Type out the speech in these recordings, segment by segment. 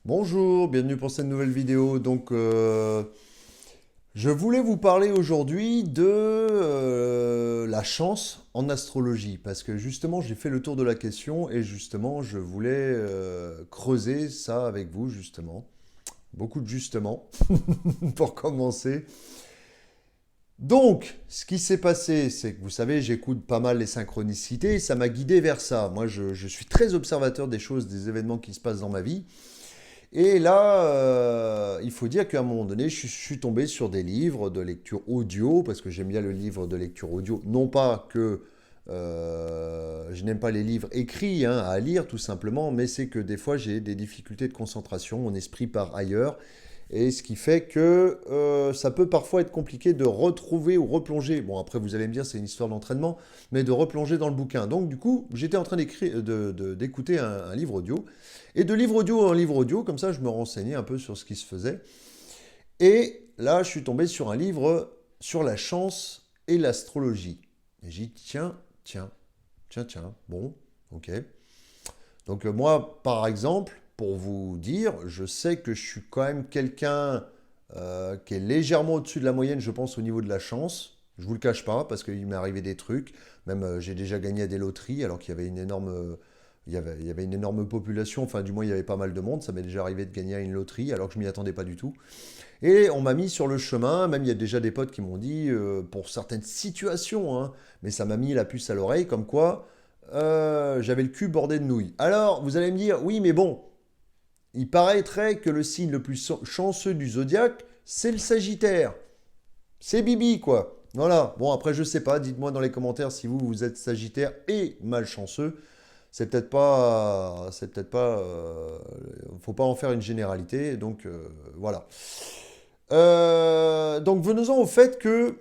Bonjour, bienvenue pour cette nouvelle vidéo. Je voulais vous parler aujourd'hui de la chance en astrologie parce que justement, j'ai fait le tour de la question et justement, je voulais creuser ça avec vous justement. Beaucoup de justement pour commencer. Donc, ce qui s'est passé, c'est que vous savez, j'écoute pas mal les synchronicités et ça m'a guidé vers ça. Moi, je suis très observateur des choses, des événements qui se passent dans ma vie. Et là, il faut dire qu'à un moment donné, je suis tombé sur des livres de lecture audio, parce que j'aime bien le livre de lecture audio. Non pas que je n'aime pas les livres écrits hein, à lire, tout simplement, mais c'est que des fois, j'ai des difficultés de concentration, mon esprit part ailleurs. Et ce qui fait que ça peut parfois être compliqué de retrouver ou replonger. Bon, après, vous allez me dire, c'est une histoire d'entraînement, mais de replonger dans le bouquin. Donc, du coup, j'étais en train d'écouter un livre audio. Et de livre audio en livre audio, comme ça, je me renseignais un peu sur ce qui se faisait. Et là, je suis tombé sur un livre sur la chance et l'astrologie. Et j'ai dit, tiens, bon, ok. Donc moi, par exemple, pour vous dire, je sais que je suis quand même quelqu'un qui est légèrement au-dessus de la moyenne, je pense, au niveau de la chance. Je vous le cache pas, parce qu'il m'est arrivé des trucs. Même j'ai déjà gagné à des loteries, alors qu'il y avait une énorme, il y avait une énorme population. Enfin, du moins, il y avait pas mal de monde. Ça m'est déjà arrivé de gagner à une loterie, alors que je m'y attendais pas du tout. Et on m'a mis sur le chemin. Même il y a déjà des potes qui m'ont dit, pour certaines situations, hein, mais ça m'a mis la puce à l'oreille, comme quoi j'avais le cul bordé de nouilles. Alors, vous allez me dire, oui, mais bon, il paraîtrait que le signe le plus chanceux du zodiaque, c'est le Sagittaire. C'est Bibi, quoi. Voilà. Bon, après, je sais pas. Dites-moi dans les commentaires si vous êtes Sagittaire et malchanceux. C'est peut-être pas. Faut pas en faire une généralité. Donc, voilà. Donc, venons-en au fait que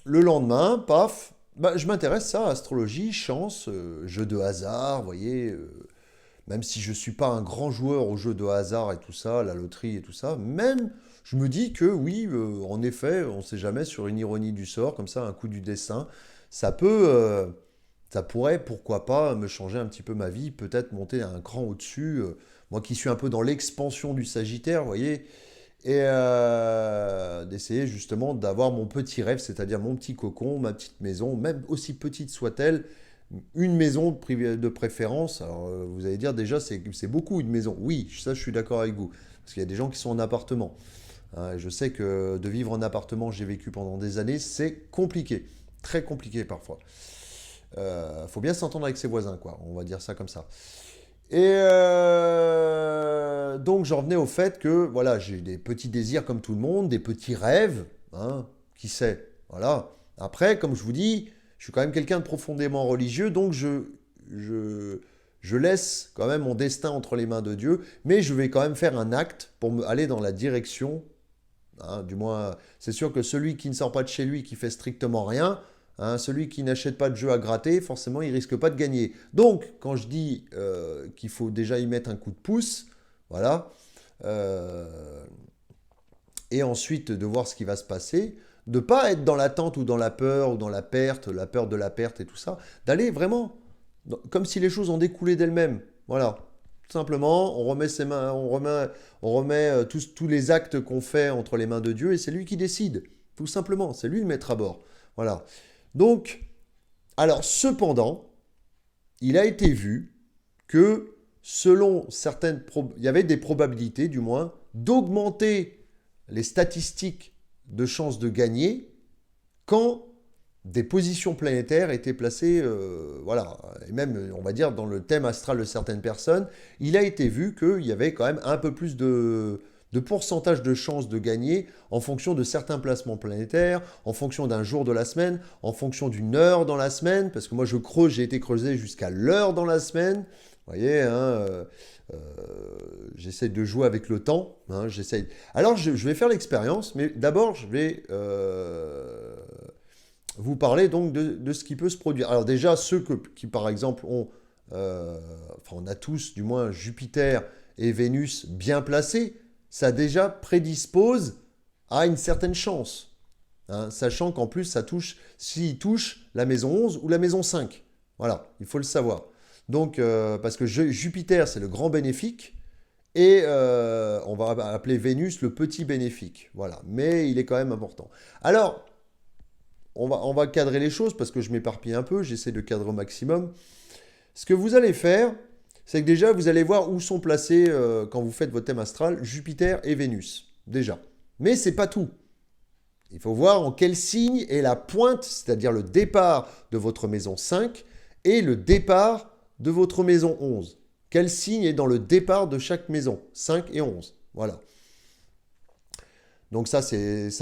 le lendemain, paf, bah, je m'intéresse à astrologie, chance, jeu de hasard, vous voyez. Même si je ne suis pas un grand joueur au jeu de hasard et tout ça, la loterie et tout ça, même je me dis que oui, en effet, on ne sait jamais, sur une ironie du sort, comme ça, un coup du dessin, ça peut, ça pourrait, pourquoi pas, me changer un petit peu ma vie, peut-être monter un cran au-dessus. Moi qui suis un peu dans l'expansion du Sagittaire, vous voyez, et d'essayer justement d'avoir mon petit rêve, c'est-à-dire mon petit cocon, ma petite maison, même aussi petite soit-elle, une maison de préférence. Alors vous allez dire déjà c'est beaucoup une maison. Oui, ça je suis d'accord avec vous. Parce qu'il y a des gens qui sont en appartement. Hein, et je sais que de vivre en appartement, j'ai vécu pendant des années, c'est compliqué. Très compliqué parfois. Faut bien s'entendre avec ses voisins, quoi. On va dire ça comme ça. Et donc j'en revenais au fait que voilà, j'ai des petits désirs comme tout le monde, des petits rêves, hein, qui sait. Voilà. Après, comme je vous dis, je suis quand même quelqu'un de profondément religieux, donc je, je laisse quand même mon destin entre les mains de Dieu, mais je vais quand même faire un acte pour me aller dans la direction. Hein, du moins, c'est sûr que celui qui ne sort pas de chez lui, qui fait strictement rien, hein, celui qui n'achète pas de jeu à gratter, forcément, il risque pas de gagner. Donc, quand je dis qu'il faut déjà y mettre un coup de pouce, voilà, euh, et ensuite de voir ce qui va se passer, de pas être dans l'attente ou dans la peur ou dans la peur de la perte et tout ça, d'aller vraiment comme si les choses en découlaient d'elles-mêmes. Voilà. Tout simplement, on remet ses mains, on remet tous les actes qu'on fait entre les mains de Dieu et c'est lui qui décide. Tout simplement, c'est lui le maître à bord. Voilà. Donc, alors cependant, il a été vu que selon il y avait des probabilités du moins d'augmenter les statistiques de chances de gagner quand des positions planétaires étaient placées, voilà, et même, on va dire, dans le thème astral de certaines personnes, il a été vu qu'il y avait quand même un peu plus de pourcentage de chances de gagner en fonction de certains placements planétaires, en fonction d'un jour de la semaine, en fonction d'une heure dans la semaine, parce que moi je creuse, j'ai été creusé jusqu'à l'heure dans la semaine, vous voyez, hein, euh, j'essaie de jouer avec le temps. Hein, j'essaie. Alors je vais faire l'expérience, mais d'abord je vais vous parler donc de ce qui peut se produire. Alors déjà, ceux qui par exemple ont, enfin on a tous du moins Jupiter et Vénus bien placés, ça déjà prédispose à une certaine chance. Hein, sachant qu'en plus, ça touche, s'il touche la maison 11 ou la maison 5. Voilà, il faut le savoir. Donc, parce que Jupiter, c'est le grand bénéfique, Et on va appeler Vénus le petit bénéfique. Voilà, mais il est quand même important. Alors, on va cadrer les choses parce que je m'éparpille un peu, j'essaie de cadrer au maximum. Ce que vous allez faire, c'est que déjà, vous allez voir où sont placés, quand vous faites votre thème astral, Jupiter et Vénus, déjà. Mais c'est pas tout. Il faut voir en quel signe est la pointe, c'est-à-dire le départ de votre maison 5 et le départ de votre maison 11. Quel signe est dans le départ de chaque maison, 5 et 11. Voilà. Donc ça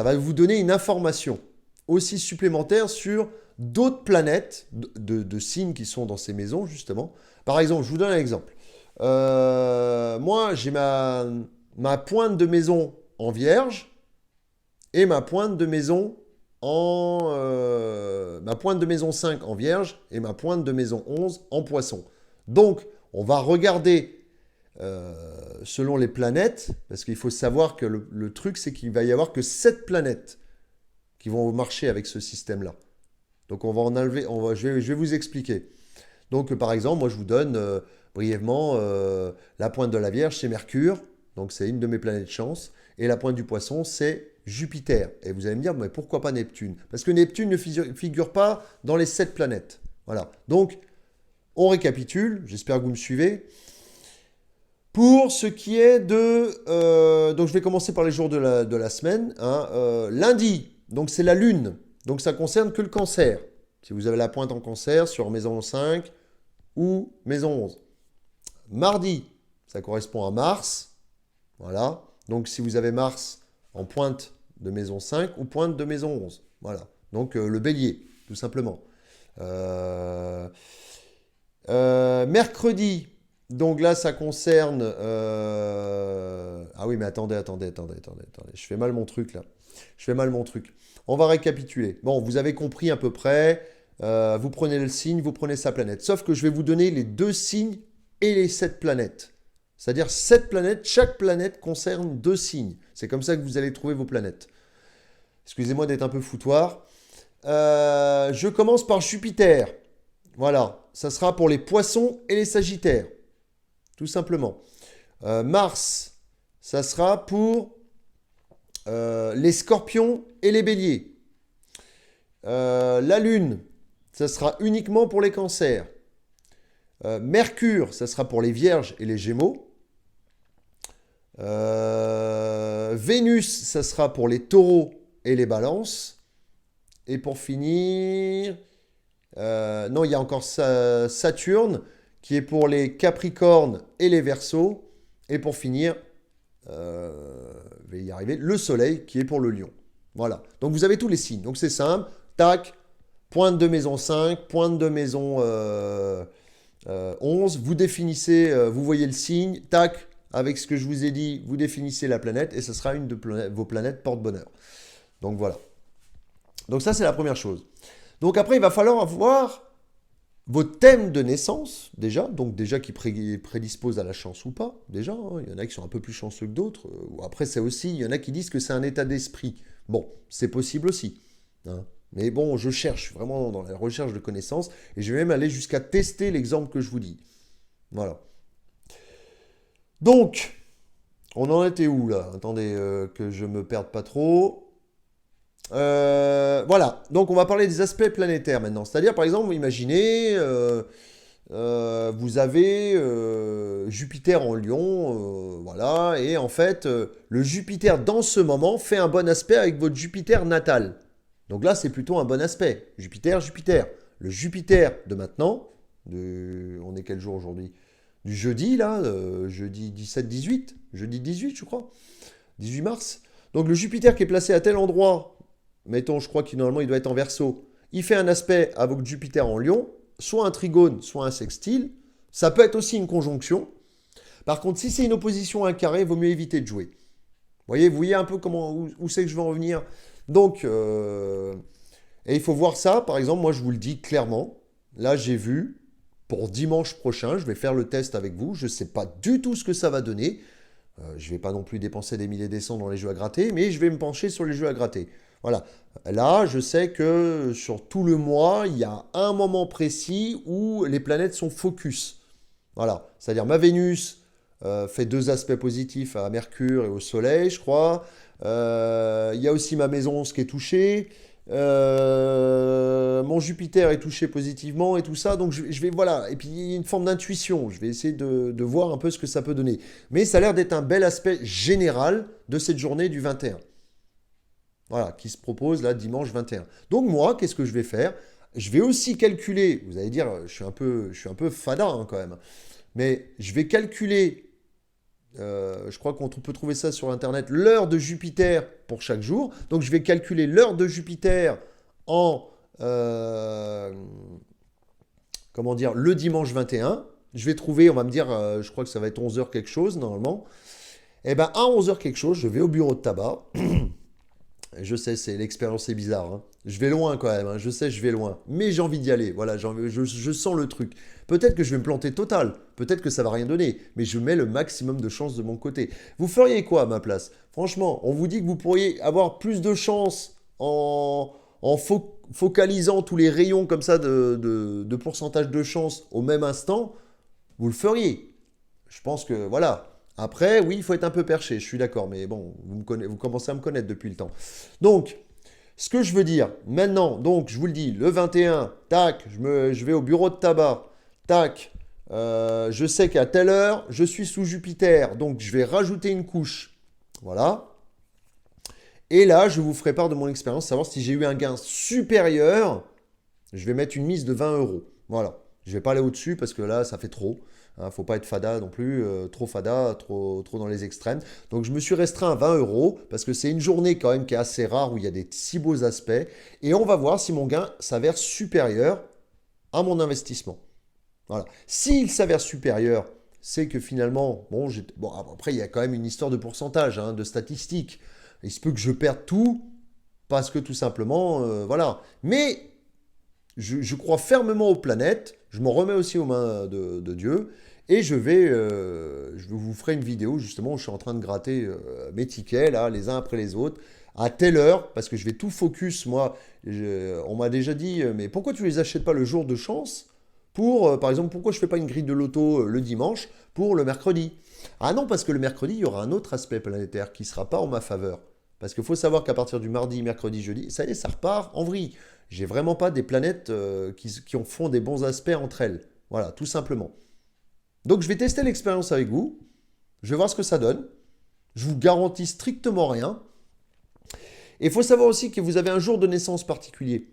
va vous donner une information aussi supplémentaire sur d'autres planètes de signes qui sont dans ces maisons, justement. Par exemple, je vous donne un exemple. Moi, j'ai ma pointe de maison en Vierge et ma pointe de maison ma pointe de maison 5 en Vierge et ma pointe de maison 11 en Poisson. Donc, on va regarder selon les planètes, parce qu'il faut savoir que le truc, c'est qu'il va y avoir que 7 planètes qui vont marcher avec ce système-là. Donc, on va en enlever, je vais vous expliquer. Donc, par exemple, moi, je vous donne brièvement la pointe de la Vierge, c'est Mercure. Donc, c'est une de mes planètes chance. Et la pointe du Poisson, c'est Jupiter. Et vous allez me dire, mais pourquoi pas Neptune? Parce que Neptune ne figure pas dans les 7 planètes. Voilà. Donc, on récapitule. J'espère que vous me suivez. Pour ce qui est de... donc, je vais commencer par les jours de la semaine. Hein. Lundi, donc c'est la Lune. Donc, ça concerne que le Cancer. Si vous avez la pointe en Cancer sur maison 5 ou maison 11. Mardi, ça correspond à Mars. Voilà. Donc, si vous avez Mars en pointe de maison 5 ou pointe de maison 11. Voilà. Donc, le bélier, tout simplement. Mercredi, donc là, ça concerne... Ah oui, mais attendez. Je fais mal mon truc, là. On va récapituler. Bon, vous avez compris à peu près. Vous prenez le signe, vous prenez sa planète. Sauf que je vais vous donner les 2 signes et les 7 planètes. C'est-à-dire 7 planètes, chaque planète concerne 2 signes. C'est comme ça que vous allez trouver vos planètes. Excusez-moi d'être un peu foutoir. Je commence par Jupiter. Voilà, ça sera pour les Poissons et les Sagittaires. Tout simplement. Mars, ça sera pour les Scorpions et les Béliers. La Lune, ça sera uniquement pour les Cancers. Mercure, ça sera pour les Vierges et les Gémeaux. Vénus, ça sera pour les Taureaux et les Balances. Et pour finir, non, il y a encore Saturne qui est pour les Capricornes et les Verseaux. Et pour finir, je vais y arriver, le Soleil qui est pour le Lion. Voilà. Donc vous avez tous les signes. Donc c'est simple. Tac, pointe de maison 5, pointe de maison 11. Vous définissez, vous voyez le signe. Tac, avec ce que je vous ai dit, vous définissez la planète et ce sera une de vos planètes porte-bonheur. Donc voilà. Donc ça, c'est la première chose. Donc après, il va falloir avoir vos thèmes de naissance, déjà, donc déjà qui prédisposent à la chance ou pas, déjà. Hein, il y en a qui sont un peu plus chanceux que d'autres. Après, c'est aussi, il y en a qui disent que c'est un état d'esprit. Bon, c'est possible aussi. Hein. Mais bon, je cherche vraiment dans la recherche de connaissances et je vais même aller jusqu'à tester l'exemple que je vous dis. Voilà. Donc, on en était où là? Attendez, que je me perde pas trop. Voilà, donc on va parler des aspects planétaires maintenant. C'est-à-dire, par exemple, vous imaginez, vous avez Jupiter en Lion, voilà, et en fait, le Jupiter dans ce moment fait un bon aspect avec votre Jupiter natal. Donc là, c'est plutôt un bon aspect. Jupiter. Le Jupiter de maintenant, on est quel jour aujourd'hui? Du jeudi, là, jeudi 17-18, jeudi 18, je crois, 18 mars. Donc le Jupiter qui est placé à tel endroit, mettons, je crois qu'il normalement il doit être en Verseau, il fait un aspect avec Jupiter en Lion, soit un trigone, soit un sextile. Ça peut être aussi une conjonction. Par contre, si c'est une opposition à un carré, il vaut mieux éviter de jouer. Vous voyez un peu où c'est que je vais en venir. Donc, et il faut voir ça, par exemple, moi je vous le dis clairement, là j'ai vu, pour dimanche prochain, je vais faire le test avec vous, je ne sais pas du tout ce que ça va donner, je ne vais pas non plus dépenser des milliers et des cents dans les jeux à gratter, mais je vais me pencher sur les jeux à gratter. Voilà, là je sais que sur tout le mois, il y a un moment précis où les planètes sont focus. Voilà, c'est-à-dire ma Vénus fait 2 aspects positifs à Mercure et au Soleil, je crois. Il y a aussi ma maison 11 qui est touchée. Mon Jupiter est touché positivement et tout ça, donc je vais, voilà, et puis il y a une forme d'intuition, je vais essayer de voir un peu ce que ça peut donner. Mais ça a l'air d'être un bel aspect général de cette journée du 21. Voilà, qui se propose là dimanche 21. Donc moi, qu'est-ce que je vais faire? Je vais aussi calculer, vous allez dire, je suis un peu fada hein, quand même, mais je vais calculer, je crois qu'on peut trouver ça sur Internet, l'heure de Jupiter pour chaque jour. Donc je vais calculer l'heure de Jupiter en, comment dire, le dimanche 21. Je vais trouver, on va me dire, je crois que ça va être 11 heures quelque chose normalement. Et bien à 11 heures quelque chose, je vais au bureau de tabac. Je sais, c'est l'expérience est bizarre, hein. Je vais loin quand même, hein. Je sais, je vais loin. Mais j'ai envie d'y aller. Voilà, je sens le truc. Peut-être que je vais me planter total. Peut-être que ça va rien donner. Mais je mets le maximum de chances de mon côté. Vous feriez quoi à ma place? Franchement, on vous dit que vous pourriez avoir plus de chances en focalisant tous les rayons comme ça de pourcentage de chance au même instant. Vous le feriez. Je pense que voilà. Après, oui, il faut être un peu perché, je suis d'accord, mais bon, vous commencez à me connaître depuis le temps. Donc, ce que je veux dire, maintenant, donc, je vous le dis, le 21, tac, je vais au bureau de tabac, tac, je sais qu'à telle heure, je suis sous Jupiter, donc je vais rajouter une couche. Voilà. Et là, je vous ferai part de mon expérience, savoir si j'ai eu un gain supérieur, je vais mettre une mise de 20 euros. Voilà. Je ne vais pas aller au-dessus parce que là, ça fait trop. Il ne faut pas être fada non plus, trop fada, trop dans les extrêmes. Donc je me suis restreint à 20 euros parce que c'est une journée quand même qui est assez rare où il y a des si beaux aspects. Et on va voir si mon gain s'avère supérieur à mon investissement. Voilà. S'il s'avère supérieur, c'est que finalement, bon, après il y a quand même une histoire de pourcentage, hein, de statistiques. Il se peut que je perde tout parce que tout simplement, voilà. Mais je crois fermement aux planètes, je m'en remets aussi aux mains de Dieu, et je vous ferai une vidéo justement où je suis en train de gratter mes tickets, là, les uns après les autres, à telle heure, parce que je vais tout focus, moi, on m'a déjà dit, mais pourquoi tu les achètes pas le jour de chance pour, par exemple, pourquoi je fais pas une grille de loto le dimanche pour le mercredi? Ah non, parce que le mercredi, il y aura un autre aspect planétaire qui ne sera pas en ma faveur. Parce qu'il faut savoir qu'à partir du mardi, mercredi, jeudi, ça y est, ça repart en vrille. J'ai vraiment pas des planètes qui font des bons aspects entre elles. Voilà, tout simplement. Donc je vais tester l'expérience avec vous. Je vais voir ce que ça donne. Je vous garantis strictement rien. Et il faut savoir aussi que vous avez un jour de naissance particulier.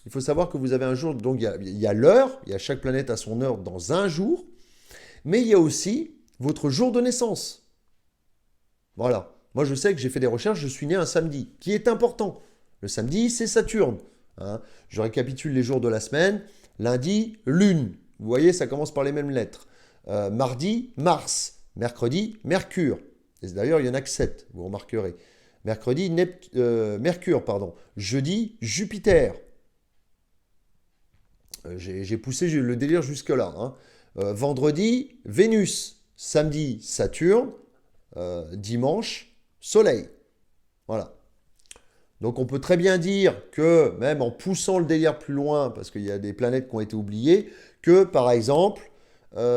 Il faut savoir que vous avez un jour, donc il y a l'heure, il y a chaque planète à son heure dans un jour, mais il y a aussi votre jour de naissance. Voilà. Moi, je sais que j'ai fait des recherches, je suis né un samedi, qui est important. Le samedi, c'est Saturne. Hein. Je récapitule les jours de la semaine. Lundi, Lune. Vous voyez, ça commence par les mêmes lettres. Mardi, Mars. Mercredi, Mercure. Et d'ailleurs, il y en a que 7, vous remarquerez. Mercredi, Mercure, pardon. Jeudi, Jupiter. J'ai poussé le délire jusque-là. Hein. Vendredi, Vénus. Samedi, Saturne. Dimanche, Soleil. Voilà. Donc on peut très bien dire que, même en poussant le délire plus loin, parce qu'il y a des planètes qui ont été oubliées, que par exemple, le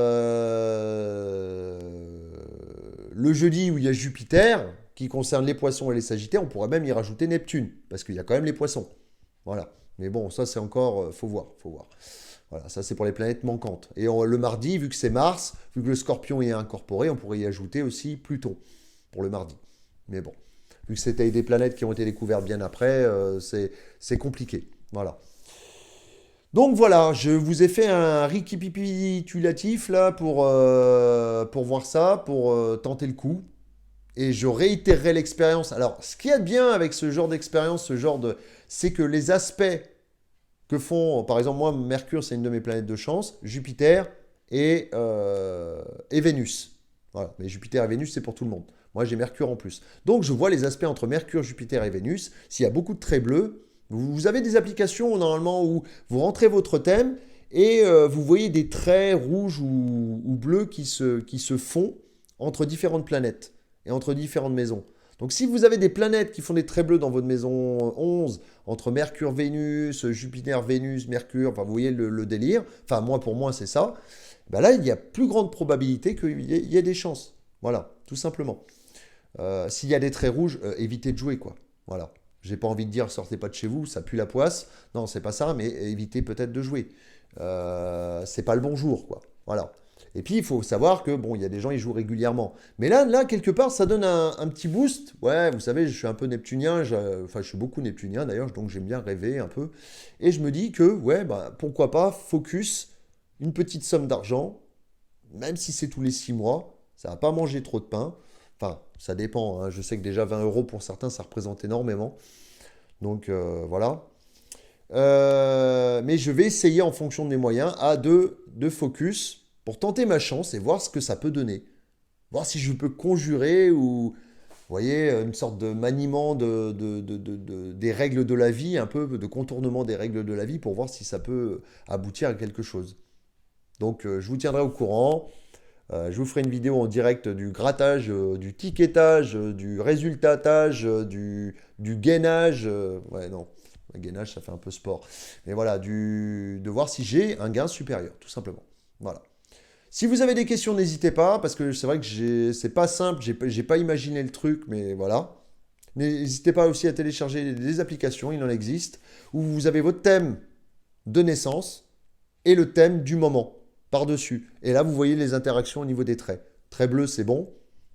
jeudi où il y a Jupiter, qui concerne les poissons et les sagittaires, on pourrait même y rajouter Neptune, parce qu'il y a quand même les poissons. Voilà. Mais bon, ça c'est encore, faut voir, faut voir. Voilà, ça c'est pour les planètes manquantes. Et le mardi, vu que c'est Mars, vu que le Scorpion y est incorporé, on pourrait y ajouter aussi Pluton pour le mardi. Mais bon, vu que c'était des planètes qui ont été découvertes bien après, c'est compliqué. Voilà. Donc voilà, je vous ai fait un récapitulatif là pour voir ça, pour tenter le coup. Et je réitérerai l'expérience. Alors, ce qu'il y a de bien avec ce genre d'expérience, c'est que les aspects que font, par exemple, moi, Mercure, c'est une de mes planètes de chance, Jupiter et Vénus. Voilà, mais Jupiter et Vénus, c'est pour tout le monde. Moi, j'ai Mercure en plus. Donc, je vois les aspects entre Mercure, Jupiter et Vénus. S'il y a beaucoup de traits bleus, vous avez des applications normalement où vous rentrez votre thème et vous voyez des traits rouges ou bleus qui se font entre différentes planètes et entre différentes maisons. Donc si vous avez des planètes qui font des traits bleus dans votre maison 11, entre Mercure, Vénus, Jupiter, Vénus, Mercure, enfin vous voyez le délire, enfin pour moi c'est ça, Ben là, il y a plus grande probabilité qu'il y ait des chances. Voilà, tout simplement. S'il y a des traits rouges, évitez de jouer, quoi. Voilà. J'ai pas envie de dire sortez pas de chez vous, ça pue la poisse. Non, c'est pas ça, mais évitez peut-être de jouer. C'est pas le bon jour, quoi. Voilà. Et puis, il faut savoir que, bon, il y a des gens, ils jouent régulièrement. Mais là, quelque part, ça donne un petit boost. Ouais, vous savez, je suis un peu neptunien, enfin, je suis beaucoup neptunien d'ailleurs, donc j'aime bien rêver un peu. Et je me dis que, ouais, bah, pourquoi pas, focus, une petite somme d'argent, même si c'est tous les 6 mois, ça va pas manger trop de pain. Enfin, ça dépend, hein. Je sais que déjà 20 euros pour certains, ça représente énormément. Donc, voilà. Mais je vais essayer en fonction de mes moyens de focus pour tenter ma chance et voir ce que ça peut donner. Voir si je peux conjurer ou, vous voyez, une sorte de maniement des règles de la vie, un peu de contournement des règles de la vie pour voir si ça peut aboutir à quelque chose. Donc je vous tiendrai au courant. Je vous ferai une vidéo en direct du grattage, du ticketage, du résultatage, du gainage. Ouais, non, le gainage, ça fait un peu sport. Mais voilà, de voir si j'ai un gain supérieur, tout simplement. Voilà. Si vous avez des questions, n'hésitez pas, parce que c'est vrai que c'est pas simple, j'ai pas imaginé le truc, mais voilà. N'hésitez pas aussi à télécharger des applications, il en existe, où vous avez votre thème de naissance et le thème du moment par-dessus. Et là, vous voyez les interactions au niveau des traits. Trait bleu, c'est bon.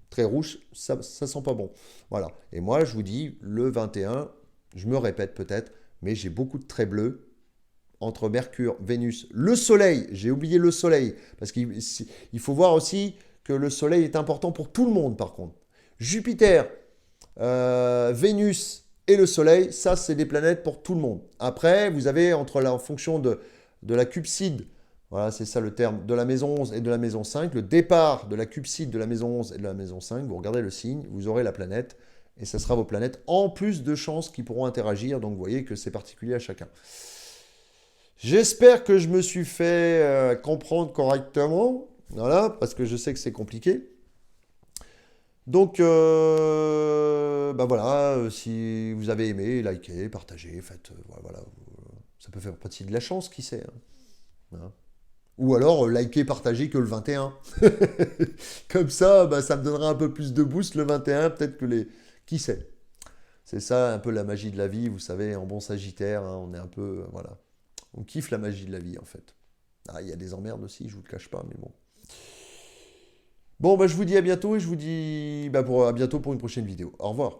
Trait rouge, ça sent pas bon. Voilà. Et moi, je vous dis, le 21, je me répète peut-être, mais j'ai beaucoup de traits bleus entre Mercure, Vénus, le Soleil. J'ai oublié le Soleil, parce qu'il faut voir aussi que le Soleil est important pour tout le monde, par contre. Jupiter, Vénus et le Soleil, ça, c'est des planètes pour tout le monde. Après, vous avez, en fonction de la cupside, voilà, c'est ça le terme, de la maison 11 et de la maison 5, le départ de la cupside de la maison 11 et de la maison 5, vous regardez le signe, vous aurez la planète, et ce sera vos planètes, en plus de chances qui pourront interagir, donc vous voyez que c'est particulier à chacun. J'espère que je me suis fait comprendre correctement, voilà, parce que je sais que c'est compliqué. Donc, bah voilà, si vous avez aimé, likez, partagez, faites, voilà, ça peut faire partie de la chance, qui sait, hein. Voilà. Ou alors, likez, partagez que le 21. Comme ça, bah, ça me donnera un peu plus de boost le 21, peut-être que les... Qui sait? C'est ça un peu la magie de la vie, vous savez, en bon sagittaire, hein, on est un peu... voilà. On kiffe la magie de la vie, en fait. Ah, il y a des emmerdes aussi, je vous le cache pas, mais bon. Bon, bah, je vous dis à bientôt et je vous dis à bientôt pour une prochaine vidéo. Au revoir.